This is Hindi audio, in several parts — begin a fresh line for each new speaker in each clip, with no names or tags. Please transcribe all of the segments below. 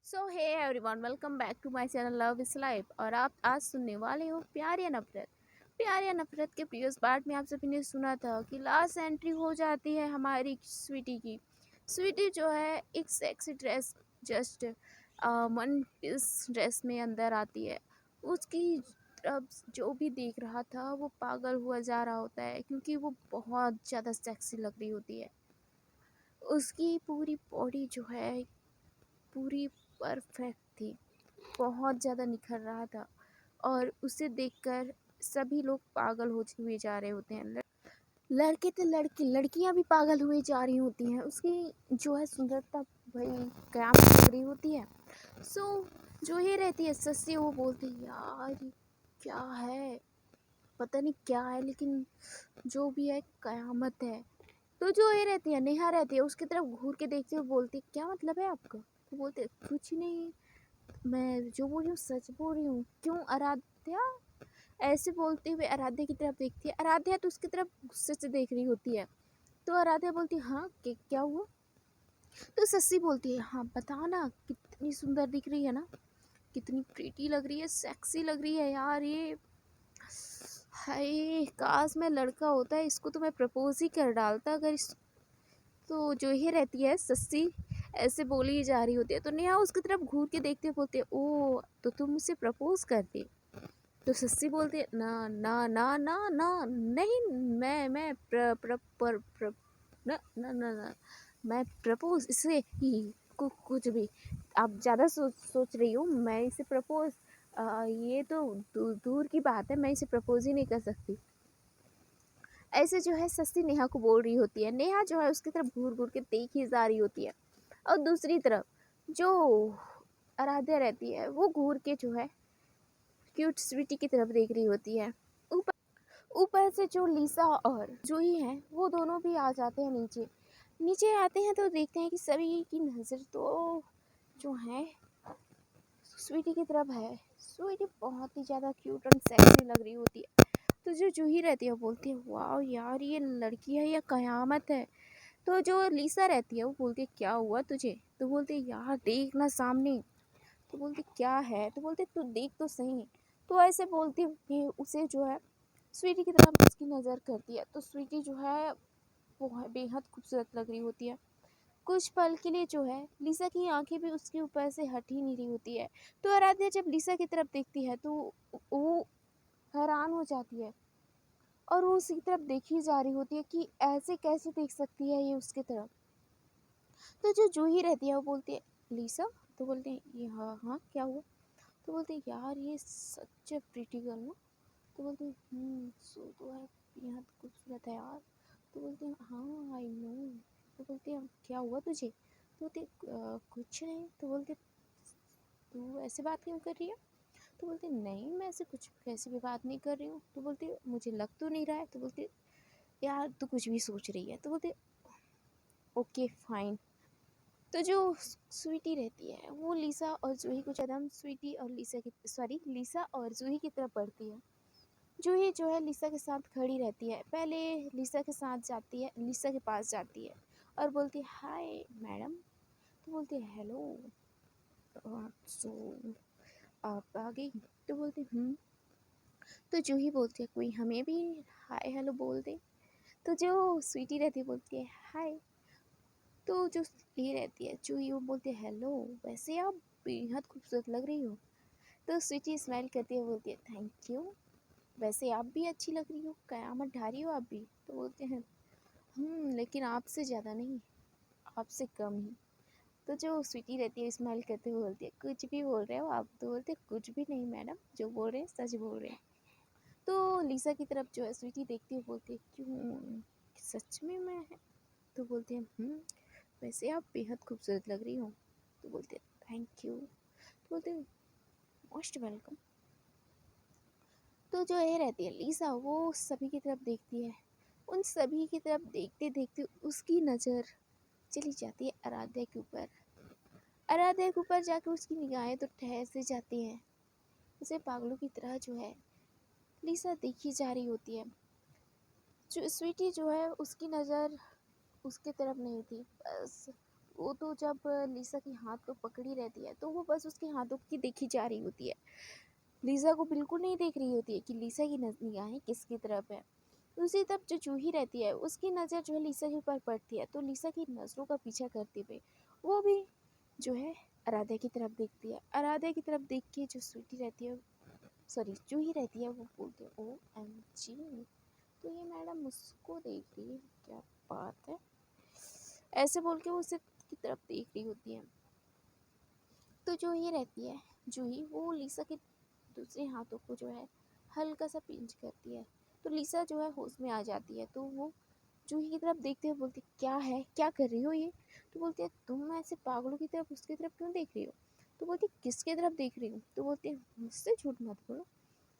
So hey everyone, welcome back to my channel love is life. और आप आज सुनने वाले हो प्यार या नफरत। प्यार या नफरत के प्रीवियस पार्ट में आप सभी ने सुना था कि लास्ट एंट्री हो जाती है हमारी स्वीटी की। स्वीटी जो है एक sexy dress just one piece dress में अंदर आती है। उसकी तरफ जो भी देख रहा था वो पागल हुआ जा रहा होता है क्योंकि वो बहुत ज़्यादा सेक्सी लग रही होती है। उसकी पूरी बॉडी जो है पूरी परफेक्ट थी, बहुत ज़्यादा निखर रहा था और उसे देखकर सभी लोग पागल हो हुए जा रहे होते हैं। लड़के तो लड़की लड़कियां भी पागल हुए जा रही होती हैं। उसकी जो है सुंदरता भाई कयामत लग रही होती है। सो जो ये रहती है सस्सी, वो बोलती है यार ये क्या है, पता नहीं क्या है, लेकिन जो भी है कयामत है। तो जो ये रहती है नेहा रहती है, उसकी तरफ घूर के देखते हुए बोलती है क्या मतलब है आपका। तो बोलते कुछ नहीं, मैं जो बोल रही हूँ सच बोल रही हूँ। क्यों आराध्या, ऐसे बोलते हुए आराध्या की तरफ देखती है। आराध्या तो उसकी तरफ गुस्से से देख रही होती है। तो आराध्या बोलती है हाँ क्या हुआ। तो सस्सी बोलती है हाँ बताओ ना, कितनी सुंदर दिख रही है ना, कितनी प्रीटी लग रही है, सेक्सी लग रही है यार ये। हाय काश मैं लड़का होता है, इसको तो मैं प्रपोज ही कर डालता अगर इस। तो जो ये रहती है सस्सी ऐसे बोली ही जा रही होती है। तो नेहा उसकी तरफ घूर के देखते हुए बोलते है ओ तो तुम मुझसे प्रपोज करते। तो सस्सी बोलती है ना ना ना ना ना नहीं, मैं ना ना ना ना मैं प्रपोज इसे ही कुछ भी आप ज़्यादा सोच रही हो। मैं इसे प्रपोज ये तो दूर की बात है, मैं इसे प्रपोज ही नहीं कर सकती। ऐसे जो है सस्ती नेहा को बोल रही होती है। नेहा जो है उसकी तरफ घूर घूर के देख ही जा रही होती है। और दूसरी तरफ जो आराध्या रहती है वो घूर के जो है क्यूट स्वीटी की तरफ देख रही होती है। ऊपर ऊपर से जो लीसा और जूही हैं वो दोनों भी आ जाते हैं नीचे। नीचे आते हैं तो देखते हैं कि सभी की नज़र तो जो है स्वीटी की तरफ है। स्वीटी बहुत ही ज़्यादा क्यूट और सेक्सी लग रही होती है। तो जो जूही रहती है वो बोलती है वाह यार ये लड़की है या कयामत है। तो जो लीसा रहती है वो बोलती है क्या हुआ तुझे। तो बोलती है यार देख ना सामने। तो बोलती क्या है। तो बोलते तू देख तो सही। तो ऐसे बोलती हुई उसे जो है स्वीटी की तरफ उसकी नज़र करती है। तो स्वीटी जो है वो है बेहद खूबसूरत लग रही होती है। कुछ पल के लिए जो है लीसा की आंखें भी उसके ऊपर से हट ही नहीं रही होती है। तो आराध्या जब लीसा की तरफ देखती है तो वो हैरान हो जाती है और वो उसकी तरफ देखी जा रही होती है कि ऐसे कैसे देख सकती है ये उसकी तरफ। तो जो जूही रहती है वो बोलती है लीसा। तो बोलते हैं ये हाँ हाँ क्या हुआ। तो बोलते हैं यार ये सच प्रीटी गर्ल ना। तो बोलते हैं सो तो है, बेहद खूबसूरत है यार। तो बोलते हैं हाँ आई नो। तो बोलते हैं क्या हुआ तुझे। तो बोलते कुछ नहीं। तो बोलते तू ऐसे बात क्यों कर रही है। तो बोलते नहीं मैं ऐसे कुछ कैसी भी बात नहीं कर रही हूँ। तो बोलते मुझे लग तो नहीं रहा है। तो बोलते यार तू कुछ भी सोच रही है। तो बोलते ओके फाइन। तो जो स्वीटी रहती है वो लीसा और जूही को ज़्यादा स्वीटी और लीसा की सॉरी लीसा और जूही की तरफ बढ़ती है। जूही जो है लीसा के साथ खड़ी रहती है। पहले लीसा के साथ जाती है, लीसा के पास जाती है और बोलती है हाय मैडम। तो बोलती है हेलो। सो आप आ गई। तो बोलती तो जूही बोलती है कोई हमें भी हाय हेलो बोल दे। तो जो स्वीटी रहती है बोलती है हाय। तो जो ये रहती है जूही वो बोलती है हेलो, वैसे आप बेहद खूबसूरत लग रही हो। तो स्वीटी स्माइल करती है बोलती है थैंक यू, वैसे आप भी अच्छी लग रही हो, कयामत ढा रही हो आप भी। तो बोलते हैं लेकिन आपसे ज़्यादा नहीं, आपसे कम ही। तो जो स्वीटी रहती है स्माइल करते हुए बोलती है कुछ भी बोल रहे हो आप। तो बोलते हैं कुछ भी नहीं मैडम, जो बोल रहे हैं सच बोल रहे हैं। तो लीसा की तरफ जो है स्वीटी देखती हुई बोलती है क्यों सच में मैं है। तो बोलते हैं वैसे आप बेहद खूबसूरत लग रही हो। तो बोलते हैं थैंक यू। तो बोलते हैं मोस्ट वेलकम। तो जो ये रहती है लीसा वो सभी की तरफ देखती है। उन सभी की तरफ देखते देखते उसकी नज़र चली जाती है आराध्या के ऊपर। आराध्या के ऊपर जाकर उसकी निगाहें तो ठहर से जाती हैं। उसे पागलों की तरह जो है लीसा देखी जा रही होती है। जो स्वीटी जो है उसकी नज़र उसकी तरफ नहीं थी, बस वो तो जब लिसा के हाथ को पकड़ी रहती है तो वो बस उसके हाथों की देखी जा रही होती है। लिसा को बिल्कुल नहीं देख रही होती है कि लिसा की निगाहें किसकी तरफ है। दूसरी तरफ जो जूही रहती है उसकी नज़र जो है लिसा के ऊपर पड़ती है, तो लिसा की नज़रों का पीछा करते हुए वो भी जो है आराध्या की तरफ देखती है। आराध्या की तरफ देख के जो स्वीटी रहती है, सॉरी जूही रहती है, वो बोलती है ओ एम जी, तो ये मैडम मुझको देख रही है, क्या बात है, ऐसे बोल के वो उसे की तरफ देख रही होती है। तो जो ये रहती है जूही, वो लिसा के दूसरे हाथों को जो है हल्का सा पिंच करती है, तो लिसा जो है होश में आ जाती है। तो वो जूही की तरफ देखते हुए बोलती क्या है, क्या कर रही हो ये। तो बोलती है तुम ऐसे पागलों की तरफ उसकी तरफ क्यों देख रही हो। तो बोलती किसकी तरफ देख रही हूँ। तो बोलती है मुझसे झूठ मत बोलो।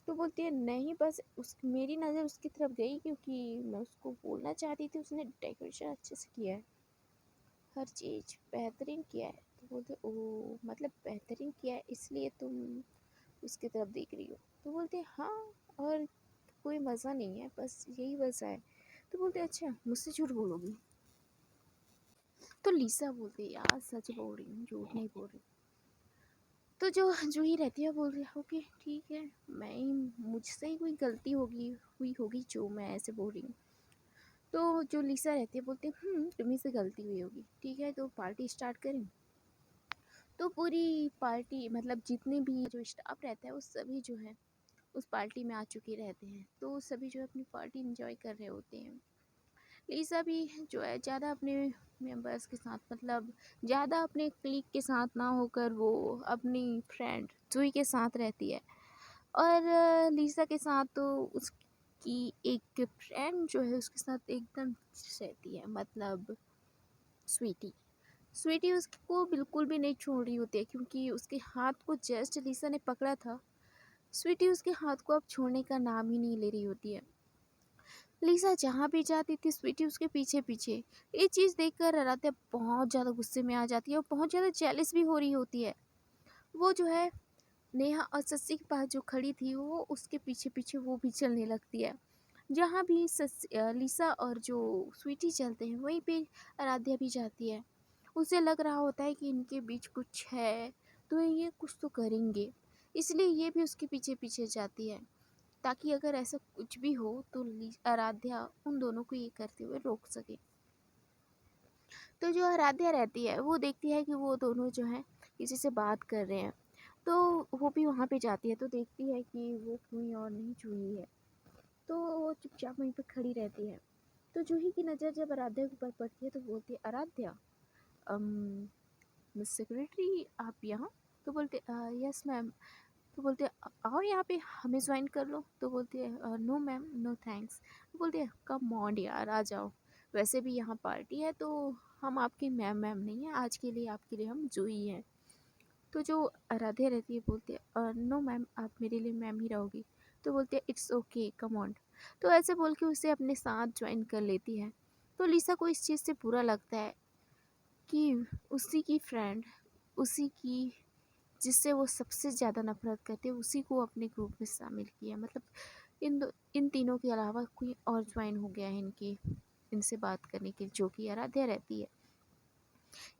तो बोलती है नहीं, बस उस मेरी नज़र उसकी तरफ गई क्योंकि मैं उसको बोलना चाहती थी, उसने डेकोरेशन अच्छे से किया है, हर चीज़ बेहतरीन किया है। तो बोलते ओ मतलब बेहतरीन किया है इसलिए तुम उसकी तरफ देख रही हो। तो बोलते हाँ, और कोई मज़ा नहीं है, बस यही वजह है। तो बोलते अच्छा मुझसे झूठ बोलोगी। तो लिसा बोलती यार सच बोल रही हूँ, झूठ नहीं बोल रही। तो जो जूही रहती है बोल रही है ओके ठीक है, मुझसे ही कोई गलती हुई होगी जो मैं ऐसे बोल रही हूँ। तो जो लिसा रहती है बोलती है तुम्ही से गलती हुई होगी, ठीक है तो पार्टी स्टार्ट करें। तो पूरी पार्टी मतलब जितने भी जो स्टाफ रहता है वो सभी जो है उस पार्टी में आ चुके रहते हैं, तो सभी जो है अपनी पार्टी इंजॉय कर रहे होते हैं। लिसा भी जो है ज़्यादा अपने मेंबर्स के साथ मतलब ज़्यादा अपने क्लिक के साथ ना होकर वो अपनी फ्रेंड जूही के साथ रहती है। और लिसा के साथ तो उसकी एक फ्रेंड जो है उसके साथ एकदम रहती है, मतलब स्वीटी। स्वीटी उसको बिल्कुल भी नहीं छोड़ रही होती है क्योंकि उसके हाथ को जस्ट लिसा ने पकड़ा था, स्वीटी उसके हाथ को अब छोड़ने का नाम ही नहीं ले रही होती है। लिसा जहाँ भी जाती थी स्वीटी उसके पीछे पीछे। ये चीज़ देखकर आराध्या बहुत ज़्यादा गुस्से में आ जाती है और बहुत ज़्यादा जेलस भी हो रही होती है। वो जो है नेहा और सस्सी के पास जो खड़ी थी वो उसके पीछे पीछे वो भी चलने लगती है। जहाँ भी लिसा और जो स्वीटी चलते हैं वहीं पे आराध्या भी जाती है। उसे लग रहा होता है कि इनके बीच कुछ है, तो ये कुछ तो करेंगे, इसलिए ये भी उसके पीछे पीछे जाती है ताकि अगर ऐसा कुछ भी हो तो आराध्या उन दोनों को ये करते हुए रोक सके। तो जो आराध्या रहती है वो देखती है कि वो दोनों जो हैं किसी से बात कर रहे हैं, तो वो भी वहाँ पे जाती है तो देखती है कि वो कोई और नहीं जूही है। तो वो चुपचाप वहीं पर खड़ी रहती है। तो जूही की नज़र जब आराध्या के ऊपर पड़ती है तो बोलती है आराध्या, मिस सेक्रेटरी आप यहाँ। तो बोलते यस मैम। तो बोलते हैं आओ यहाँ पे हमें ज्वाइन कर लो। तो बोलती है नो मैम नो थैंक्स। तो बोलते हैं कम ऑन यार आ जाओ, वैसे भी यहाँ पार्टी है तो हम आपकी मैम नहीं हैं, आज के लिए आपके लिए हम जूही हैं। तो जो आराध्या रहती है बोलती है नो मैम आप मेरे लिए मैम ही रहोगी। तो बोलते हैं इट्स ओके कम ऑन। तो ऐसे बोल के उसे अपने साथ ज्वाइन कर लेती है। तो लिसा को इस चीज़ से बुरा लगता है कि उसी की फ्रेंड, उसी की जिससे वो सबसे ज़्यादा नफरत करते हैं उसी को अपने ग्रुप में शामिल किया, मतलब इन तीनों के अलावा कोई और ज्वाइन हो गया है इनकी इनसे बात करने के, जो कि आराध्या रहती है।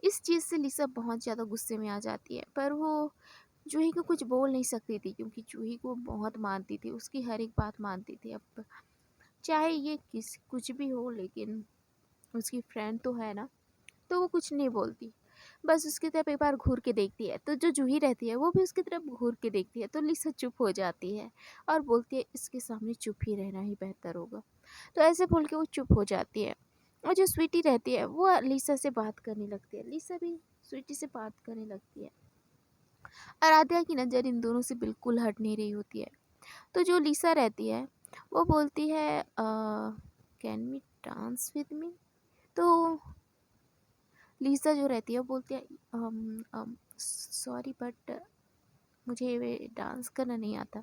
इस चीज़ से लिसा बहुत ज़्यादा गुस्से में आ जाती है, पर वो जूही को कुछ बोल नहीं सकती थी क्योंकि जूही को बहुत मानती थी, उसकी हर एक बात मानती थी। अब चाहे ये कुछ भी हो लेकिन उसकी फ्रेंड तो है ना, तो वो कुछ नहीं बोलती, बस उसकी तरफ एक बार घूर के देखती है। तो जो जूही रहती है वो भी उसकी तरफ घूर के देखती है, तो लिसा चुप हो जाती है और बोलती है इसके सामने चुप ही रहना ही बेहतर होगा। तो ऐसे बोल के वो चुप हो जाती है। और जो स्वीटी रहती है वो लिसा से बात करने लगती है, लिसा भी स्वीटी से बात करने लगती है। आराध्या की नज़र इन दोनों से बिल्कुल हट नहीं रही होती है। तो जो लिसा रहती है वो बोलती है can we dance with me. तो लिसा जो रहती है वो बोलती है सॉरी बट मुझे डांस करना नहीं आता।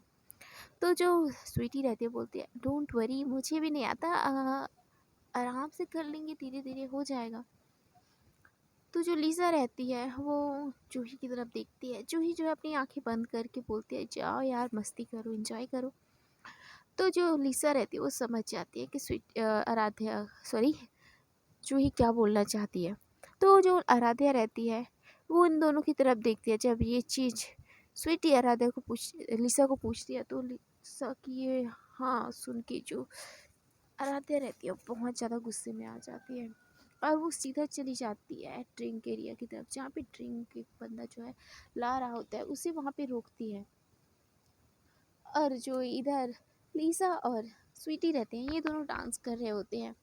तो जो स्वीटी रहती है बोलती है डोंट वरी मुझे भी नहीं आता, आराम से कर लेंगे, धीरे धीरे हो जाएगा। तो जो लिसा रहती है वो जूही की तरफ देखती है, जूही जो है अपनी आंखें बंद करके बोलती है जाओ यार मस्ती करो एंजॉय करो। तो जो लिसा रहती है वो समझ जाती है कि आराध्या सॉरी जूही क्या बोलना चाहती है। तो जो आराध्या रहती है वो इन दोनों की तरफ देखती है। जब ये चीज़ स्वीटी आराध्या को लिसा को पूछती है तो लिसा की ये हाँ सुन के जो आराध्या रहती है वो बहुत ज़्यादा गुस्से में आ जाती है और वो सीधा चली जाती है ड्रिंक एरिया की तरफ, जहाँ पे ड्रिंक एक बंदा जो है ला रहा होता है उसे वहाँ पे रोकती है। और जो इधर लिसा और स्वीटी रहते हैं ये दोनों डांस कर रहे होते हैं,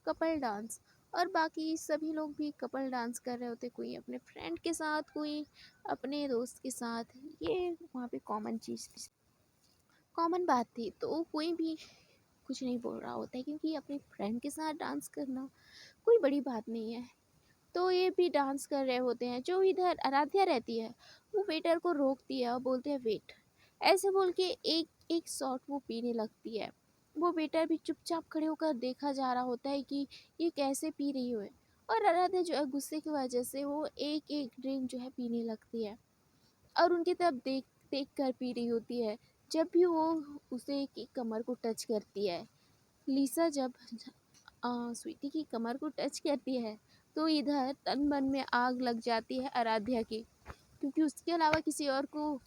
कपल डांस। और बाकी सभी लोग भी कपल डांस कर रहे होते, कोई अपने फ्रेंड के साथ, कोई अपने दोस्त के साथ। ये वहाँ पे कॉमन चीज़, कॉमन बात थी, तो कोई भी कुछ नहीं बोल रहा होता है क्योंकि अपने फ्रेंड के साथ डांस करना कोई बड़ी बात नहीं है। तो ये भी डांस कर रहे होते हैं। जो इधर आराध्या रहती है वो वेटर को रोकती है और बोलते हैं वेट, ऐसे बोल के एक एक शॉट वो पीने लगती है। वो वेटर भी चुपचाप खड़े होकर देखा जा रहा होता है कि ये कैसे पी रही है। और आराध्या जो है गुस्से की वजह से वो एक एक ड्रिंक जो है पीने लगती है और उनकी तरफ देख देख कर पी रही होती है। जब भी वो उसे की कमर को टच करती है, लिसा जब स्वीटी की कमर को टच करती है तो इधर तन मन में आग लग जाती है आराध्या की, क्योंकि उसके अलावा किसी और को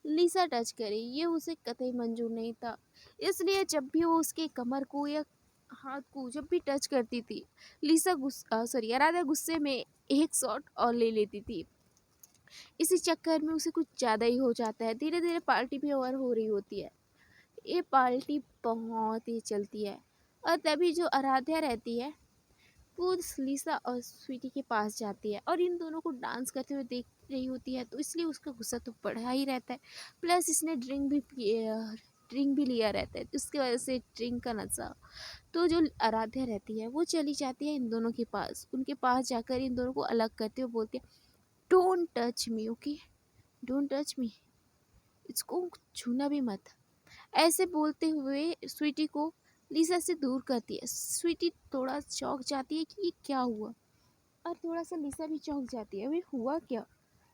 लिसा टच करे ये उसे कतई मंजूर नहीं था। इसलिए जब भी वो उसके कमर को या हाथ को जब भी टच करती थी, लिसा आराध्या गुस्से में एक शॉट और ले लेती थी। इसी चक्कर में उसे कुछ ज़्यादा ही हो जाता है। धीरे धीरे पार्टी भी ओवर हो रही होती है। ये पार्टी बहुत ही चलती है और तभी जो आराध्या रहती है वो लिसा और स्वीटी के पास जाती है और इन दोनों को डांस करते हुए देख रही होती है, तो इसलिए उसका गुस्सा तो बढ़ा ही रहता है। प्लस इसने ड्रिंक भी लिया रहता है तो उसकी वजह से ड्रिंक का नशा। तो जो आराध्या रहती है वो चली जाती है इन दोनों के पास, उनके पास जाकर इन दोनों को अलग करते हुए बोलती है don't touch me, okay, don't touch me, इसको छूना भी मत। ऐसे बोलते हुए स्वीटी को लिसा से दूर करती है। स्वीटी थोड़ा चौंक जाती है कि ये क्या हुआ, और थोड़ा सा लिसा भी चौंक जाती है, अभी हुआ क्या,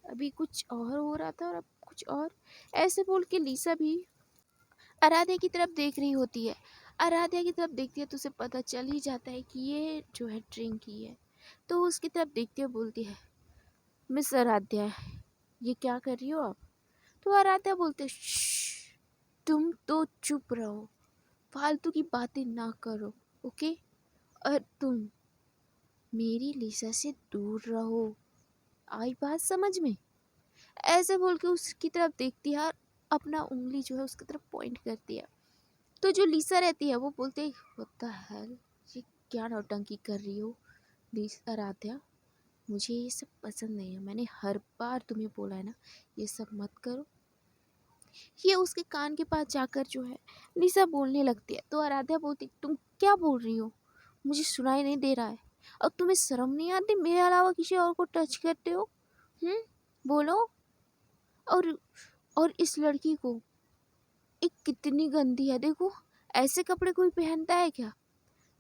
अभी कुछ और हो रहा था और अब कुछ और। ऐसे बोल के लिसा भी आराध्या की तरफ देख रही होती है। आराध्या की तरफ देखती है तो उसे पता चल ही जाता है कि ये जो है ड्रिंक की है। तो वो उसकी तरफ देखते हुए बोलती है मिस आराध्या, ये क्या कर रही हो आप? तो आराध्या बोलते तुम तो चुप रहो, फालतू की बातें ना करो, ओके, और तुम मेरी लिसा से दूर रहो, आई बात समझ में? ऐसे बोल के उसकी तरफ देखती है और अपना उंगली जो है उसकी तरफ पॉइंट करती है। तो जो लिसा रहती है वो बोलते व्हाट द हेल, ये क्या नौटंकी कर रही हो लिसा आराध्या, मुझे ये सब पसंद नहीं है, मैंने हर बार तुम्हें बोला है ना ये सब मत करो। ये उसके कान के पास जाकर जो है लिसा बोलने लगती है। तो आराध्या बोलती तुम क्या बोल रही हो, मुझे सुनाई नहीं दे रहा है, और तुम्हें शर्म नहीं आती मेरे अलावा किसी और को टच करते हो? बोलो। और इस लड़की को एक कितनी गंदी है, देखो ऐसे कपड़े कोई पहनता है क्या?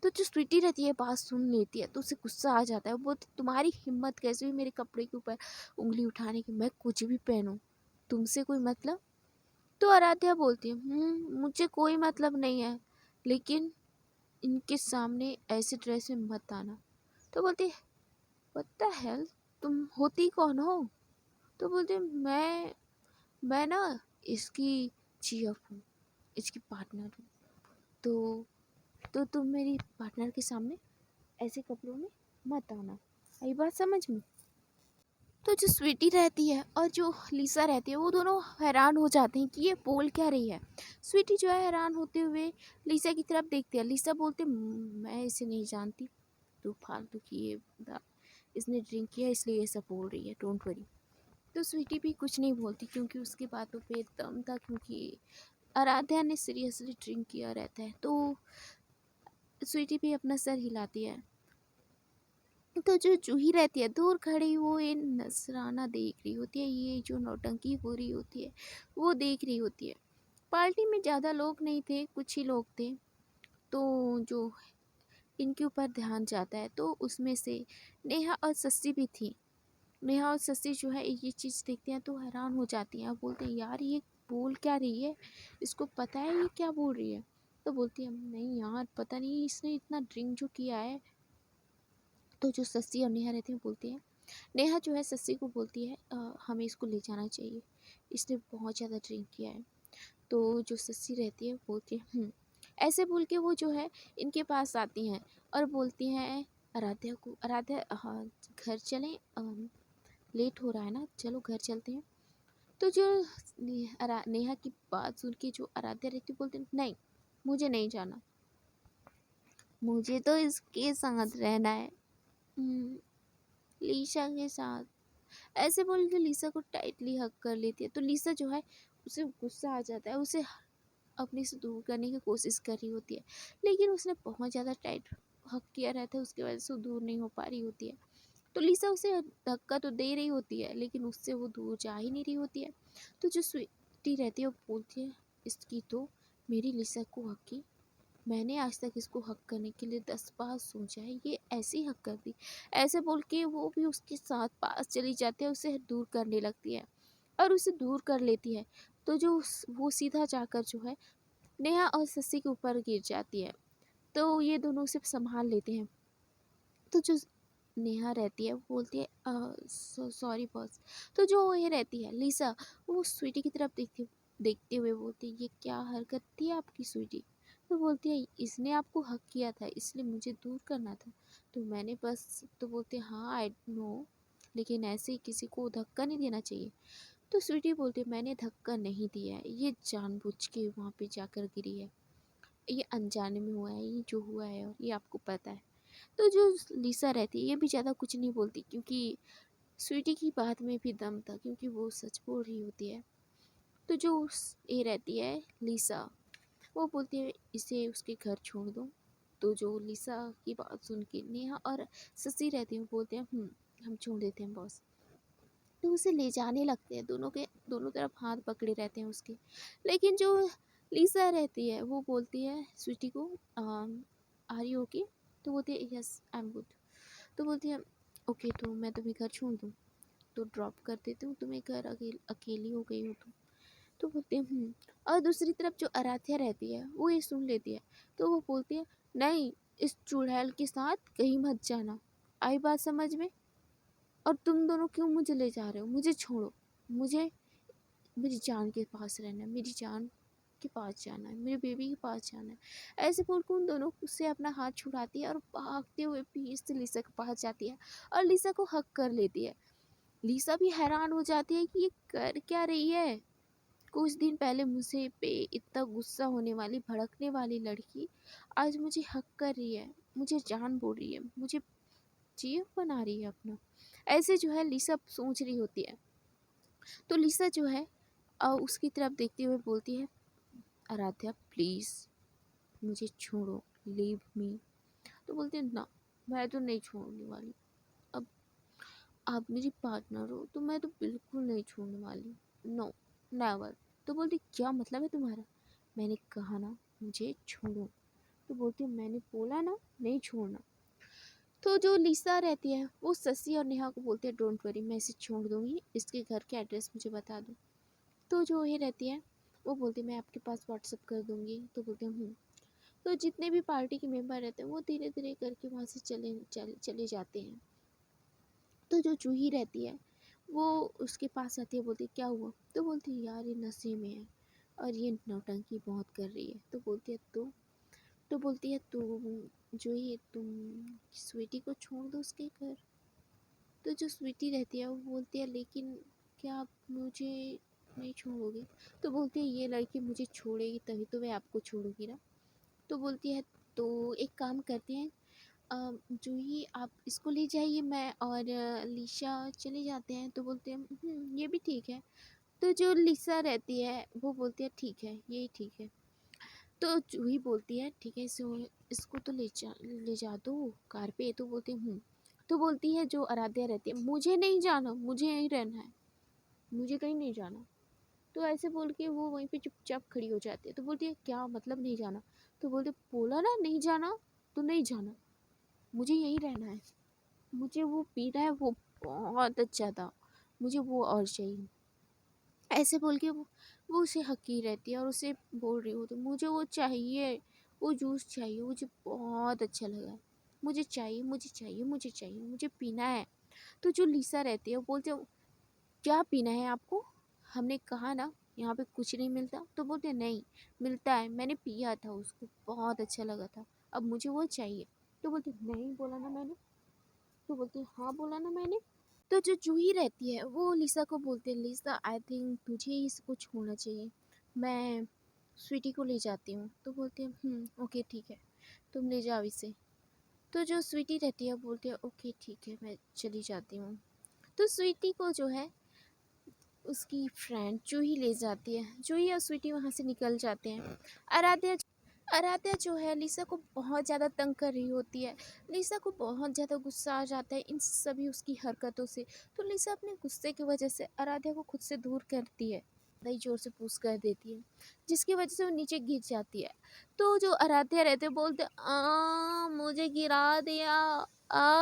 तो जो स्वीटी रहती है बात सुन लेती है तो उसे गुस्सा आ जाता है। वो बोलती तुम्हारी हिम्मत कैसे हुई मेरे कपड़े के ऊपर उंगली उठाने की, मैं कुछ भी पहनूं, तुमसे कोई मतलब? तो आराध्या बोलती है मुझे कोई मतलब नहीं है, लेकिन इनके सामने ऐसे ड्रेस में मत आना। तो बोलती है व्हाट द हेल, तुम होती कौन हो? तो बोलती है मैं ना इसकी जीएफ हूँ, इसकी पार्टनर हूँ। तो तुम मेरी पार्टनर के सामने ऐसे कपड़ों में मत आना, आई बात समझ में? तो जो स्वीटी रहती है और जो लिसा रहती है वो दोनों हैरान हो जाते हैं कि ये बोल क्या रही है। स्वीटी जो है हैरान होते हुए लिसा की तरफ देखती है। लिसा बोलते मैं इसे नहीं जानती, तू फालतू की ये इसने ड्रिंक किया इसलिए ये सब बोल रही है, डोंट वरी। तो स्वीटी भी कुछ नहीं बोलती क्योंकि उसकी बातों पे दम था, क्योंकि आराध्या ने सीरियसली ड्रिंक किया रहता है। तो स्वीटी भी अपना सर हिलाती है। तो जो जूही रहती है दूर खड़ी वो ये नजराना देख रही होती है, ये जो नौटंकी हो रही होती है वो देख रही होती है। पार्टी में ज़्यादा लोग नहीं थे, कुछ ही लोग थे। तो जो इनके ऊपर ध्यान जाता है तो उसमें से नेहा और सस्सी भी थी। नेहा और सस्सी जो है ये चीज़ देखती हैं तो हैरान हो जाती हैं, बोलते हैं यार ये बोल क्या रही है, इसको पता है ये क्या बोल रही है? तो बोलती है नहीं यार पता नहीं इसने इतना ड्रिंक जो किया है तो जो सस्सी और नेहा रहती हैं बोलती हैं, नेहा जो है सस्सी को बोलती है हमें इसको ले जाना चाहिए, इसने बहुत ज़्यादा ड्रिंक किया है। तो जो सस्सी रहती है बोलती है ऐसे बोल के वो जो है इनके पास आती हैं और बोलती हैं आराध्या को, आराध्या हाँ घर चलें, लेट हो रहा है ना, चलो घर चलते हैं। तो जो नेहा की बात सुन के जो आराध्या रहती है बोलती है नहीं, मुझे नहीं जाना, मुझे तो इसके साथ रहना है, लीशा के साथ। ऐसे बोल के लीसा को टाइटली हग कर लेती है। तो लीसा जो है उसे गुस्सा आ जाता है, उसे अपने से दूर करने की कोशिश कर रही होती है, लेकिन उसने बहुत ज़्यादा टाइट हक किया रहता है, उसकी वजह से वो दूर नहीं हो पा रही होती है। तो लीसा उसे धक्का तो दे रही होती है, लेकिन उससे वो दूर जा ही नहीं रही होती है। तो जो स्वीटी रहती है वो बोलती है इसकी तो मेरी लीसा को हक की, मैंने आज तक इसको हक करने के लिए 10 बार सोचा है, ये ऐसे ही हक कर दी। ऐसे बोल के वो भी उसके साथ पास चली जाती है, उसे दूर करने लगती है और उसे दूर कर लेती है। तो जो वो सीधा जाकर जो है नेहा और सस्सी के ऊपर गिर जाती है। तो ये दोनों उसे संभाल लेते हैं। तो जो नेहा रहती है वो बोलती है सॉरी बॉस। तो जो ये रहती है लीसा, वो स्वीटी की तरफ देखते हुए बोलती है ये क्या हरकत थी आपकी स्वीटी। तो बोलती है इसने आपको हक किया था इसलिए मुझे दूर करना था, तो मैंने बस। तो बोलते हैं हाँ आई नो, लेकिन ऐसे ही किसी को धक्का नहीं देना चाहिए। तो स्वीटी बोलती है मैंने धक्का नहीं दिया है, ये जानबूझ के वहाँ पे जाकर गिरी है, ये अनजाने में हुआ है, ये जो हुआ है और ये आपको पता है। तो जो लीसा रहती है ये भी ज़्यादा कुछ नहीं बोलती, क्योंकि स्वीटी की बात में भी दम था, क्योंकि वो सच बोल रही होती है। तो जो ये रहती है लीसा, वो बोलती है इसे उसके घर छोड़ दो। तो जो लीसा की बात सुन के नेहा और ससी रहती हैं बोलते हैं हम छोड़ देते हैं बॉस। तो उसे ले जाने लगते हैं, दोनों के दोनों तरफ हाथ पकड़े रहते हैं उसके। लेकिन जो लीसा रहती है वो बोलती है स्वीटी को आर यू ओके। तो बोलती है यस आई एम गुड। तो बोलती है ओके तो मैं तुम्हें घर छोड़ दूँ, तो ड्रॉप कर देती हूँ तुम्हें घर, अकेली हो गई हो तुम। तो बोलते हैं और दूसरी तरफ जो आराध्या रहती है वो ये सुन लेती है। तो वो बोलती है नहीं, इस चुड़ैल के साथ कहीं मत जाना, आई बात समझ में। और तुम दोनों क्यों मुझे ले जा रहे हो, मुझे छोड़ो, मुझे मेरी जान के पास रहना है, मेरी जान के पास जाना है, मेरे बेबी के पास जाना है। ऐसे बोल के उन दोनों से अपना हाथ छुड़ाती है और भागते हुए पीछे से लीसा के पास जाती है और लीसा को हक कर लेती है। लीसा भी हैरान हो जाती है कि ये कर क्या रही है। कुछ दिन पहले मुझे पे इतना गुस्सा होने वाली भड़कने वाली लड़की आज मुझे हक कर रही है, मुझे जान बोल रही है, मुझे जीव बना रही है अपना। ऐसे जो है लीसा सोच रही होती है। तो लीसा जो है उसकी तरफ देखते हुए बोलती है आराध्या प्लीज़ मुझे छोड़ो, लीव मी। तो बोलती है ना, मैं तो नहीं छोड़ने वाली, अब आप मेरी पार्टनर हो तो मैं तो बिल्कुल नहीं छोड़ने वाली, नो नेवर। तो बोलती क्या मतलब है तुम्हारा, मैंने कहा ना मुझे छोड़ो। तो बोलती मैंने बोला ना नहीं छोड़ना। तो जो लीसा रहती है वो ससी और नेहा को बोलती है डोंट वरी मैं इसे छोड़ दूँगी, इसके घर के एड्रेस मुझे बता दो। तो जो ये रहती है वो बोलती है मैं आपके पास व्हाट्सअप कर दूँगी। तो बोलते हैं तो जितने भी पार्टी के मेंबर रहते हैं वो धीरे धीरे करके वहाँ से चले जाते हैं। तो जो जूही रहती है वो उसके पास आती है, बोलती है क्या हुआ। तो बोलती है यार ये नशे में है और ये नौटंकी बहुत कर रही है। तो बोलती है तो बोलती है तो जो ये तुम स्वीटी को छोड़ दो उसके घर। तो जो स्वीटी रहती है वो बोलती है लेकिन क्या आप मुझे नहीं छोड़ोगे। तो बोलती है ये लड़की मुझे छोड़ेगी तभी तो मैं आपको छोड़ूंगी ना। तो बोलती है तो एक काम करते हैं जूही आप इसको ले जाइए, मैं और लीशा चले जाते हैं। तो बोलते हैं ये भी ठीक है। तो जो लीसा रहती है वो बोलती है ठीक है यही ठीक है। तो जूही बोलती है ठीक है इसको तो ले जा दो कार पे। तो बोलती तो बोलती है जो आराध्या रहती है मुझे नहीं जाना, मुझे यहीं रहना है, मुझे कहीं नहीं जाना। तो ऐसे बोल के वो वहीं पे चुपचाप खड़ी हो जाती है। तो बोलती है क्या मतलब नहीं जाना। तो बोलते बोला ना नहीं जाना, तो नहीं जाना, मुझे यहीं रहना है, मुझे वो पीना है वो बहुत अच्छा था, मुझे वो और चाहिए। ऐसे बोल के वो उसे हकी रहती है और उसे बोल रही हो तो मुझे वो चाहिए, वो जूस चाहिए, मुझे बहुत अच्छा लगा। मुझे चाहिए, मुझे चाहिए, मुझे चाहिए, मुझे पीना है। तो जो लिसा रहती है वो बोलते हैं, क्या पीना है आपको? हमने कहा ना यहाँ पे कुछ नहीं मिलता। तो बोलते नहीं, मिलता है, मैंने पिया था, उसको बहुत अच्छा लगा था, अब मुझे वो चाहिए। तो बोलते नहीं बोला ना मैंने। तो बोलते हाँ बोला ना मैंने। तो जो जूही रहती है वो लिसा को बोलते हैं, लिसा आई थिंक तुझे ही इसको छोड़ना चाहिए, मैं स्वीटी को ले जाती हूँ। तो बोलते हैं ओके ठीक है, तुम ले जाओ इसे। तो जो स्वीटी रहती है बोलती है ओके ठीक है, मैं चली जाती हूँ। तो स्वीटी को जो है उसकी फ्रेंड जूही ले जाती है। जूही और स्वीटी वहाँ से निकल जाते हैं। आराध्या आराध्या जो है लिसा को बहुत ज़्यादा तंग कर रही होती है। लिसा को बहुत ज़्यादा गुस्सा आ जाता है इन सभी उसकी हरकतों से। तो लिसा अपने गुस्से की वजह से आराध्या को खुद से दूर करती है, दही जोर से पुश कर देती है, जिसकी वजह से वो नीचे गिर जाती है। तो जो आराध्या रहते बोलते मुझे गिरा दिया,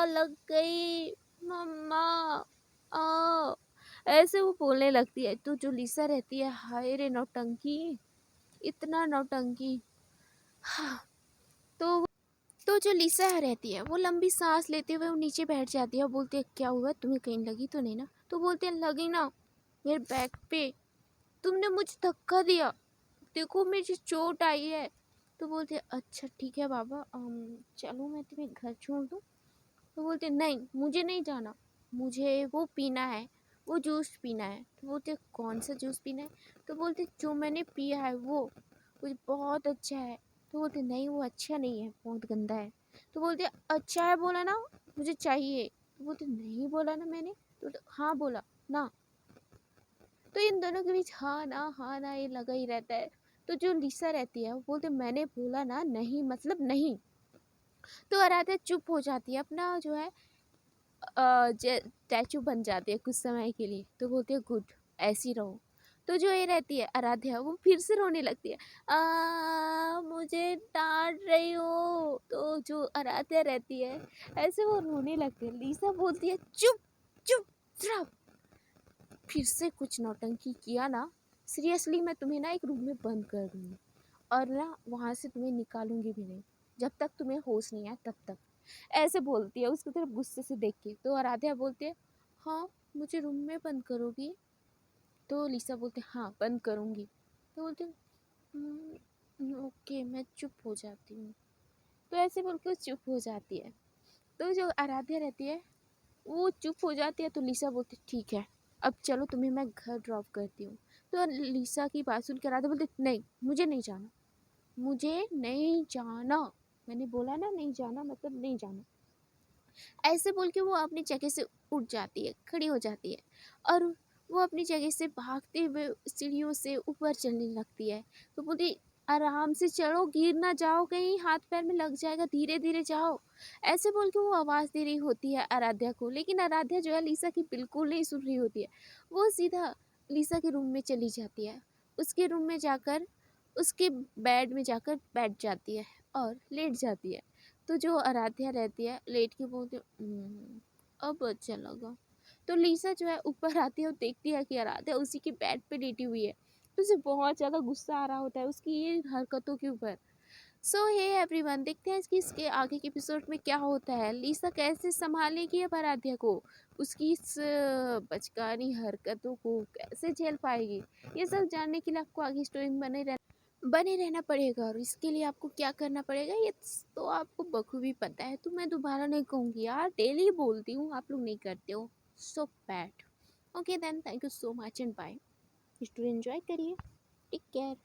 लग गई मम्मा, आ ऐसे वो बोलने लगती है। तो जो लिसा रहती है, हाय रे नौटंकी, इतना नौटंकी। हाँ, तो जो लिसा रहती है वो लंबी सांस लेते हुए वो नीचे बैठ जाती है और बोलती है क्या हुआ, तुम्हें कहीं लगी तो नहीं ना? तो बोलते हैं लगी ना, मेरे बैक पे, तुमने मुझे धक्का दिया, देखो मुझे चोट आई है। तो बोलते हैं अच्छा ठीक है बाबा, चलो मैं तुम्हें घर छोड़ दूँ? तो बोलते नहीं, मुझे नहीं जाना, मुझे वो पीना है, वो जूस पीना है। तो बोलते कौन सा जूस पीना है? तो बोलते जो मैंने पिया है वो बहुत अच्छा है। तो बोलते नहीं वो अच्छा नहीं है, बहुत गंदा है। तो बोलते अच्छा है बोला ना, मुझे चाहिए। तो बोलते नहीं बोला ना मैंने। तो बोलते हाँ बोला ना। तो इन दोनों के बीच हाँ ना ये लगा ही रहता है। तो जो लिसा रहती है वो बोलते मैंने बोला ना नहीं मतलब नहीं। तो आराध्या चुप हो जाती है, अपना जो है स्टैचू बन जाती है कुछ समय के लिए। तो बोलती है गुड, ऐसी रहो। तो जो ये रहती है आराध्या वो फिर से रोने लगती है, मुझे डांट रही हो। तो जो आराध्या रहती है ऐसे वो रोने लगती है। लिसा बोलती है चुप चुप चुप, फिर से कुछ नौटंकी किया ना, सीरियसली मैं तुम्हें ना एक रूम में बंद कर दूंगी और ना वहाँ से तुम्हें निकालूंगी भी नहीं, जब तक तुम्हें होश नहीं आए तब तक। ऐसे बोलती है उसकी तरफ गुस्से से देख के। तो आराध्या बोलती है हाँ मुझे रूम में बंद करोगी? तो लिसा बोलते हाँ बंद करूँगी। तो बोलते ओके, मैं चुप हो जाती हूँ। तो ऐसे बोल के वो चुप हो जाती है। तो जो आराध्या रहती है वो चुप हो जाती है। तो लिसा बोलती ठीक है, अब चलो तुम्हें मैं घर ड्रॉप करती हूँ। तो लिसा की बात सुन के आराध्या बोलती नहीं, मुझे नहीं जाना, मुझे नहीं जाना, मैंने बोला ना नहीं जाना मतलब नहीं जाना। ऐसे बोल के वो अपनी जगह से उठ जाती है, खड़ी हो जाती है और वो अपनी जगह से भागते हुए सीढ़ियों से ऊपर चलने लगती है। तो बोलती आराम से चढ़ो, गिर ना जाओ, कहीं हाथ पैर में लग जाएगा, धीरे धीरे जाओ। ऐसे बोल के वो आवाज़ दे रही होती है आराध्या को, लेकिन आराध्या जो है लिसा की बिल्कुल नहीं सुन रही होती है। वो सीधा लिसा के रूम में चली जाती है। उसके रूम में जाकर उसके बेड में जाकर बैठ जाती है और लेट जाती है। तो जो आराध्या रहती है लेट के बोलती है अब अच्छा लगा। तो लिसा जो है ऊपर आती है और देखती है कि आराध्या उसी के बेड पे लेटी हुई है। तो उसे बहुत ज़्यादा गुस्सा आ रहा होता है उसकी ये हरकतों के ऊपर। सो हे एवरीवन, देखते हैं कि इसके आगे के एपिसोड में क्या होता है, लिसा कैसे संभालेगी अब आराध्या को, उसकी इस बचकानी हरकतों को कैसे झेल पाएगी। ये सब जानने के लिए आपको आगे स्टोरी में बने रहना पड़ेगा। और इसके लिए आपको क्या करना पड़ेगा ये तो आपको बखूबी पता है, तो मैं दोबारा नहीं कहूँगी यार, डेली बोलती हूँ, आप लोग नहीं करते हो। So bad. Okay then, thank you so much and bye. Story enjoy करिए, टेक केयर।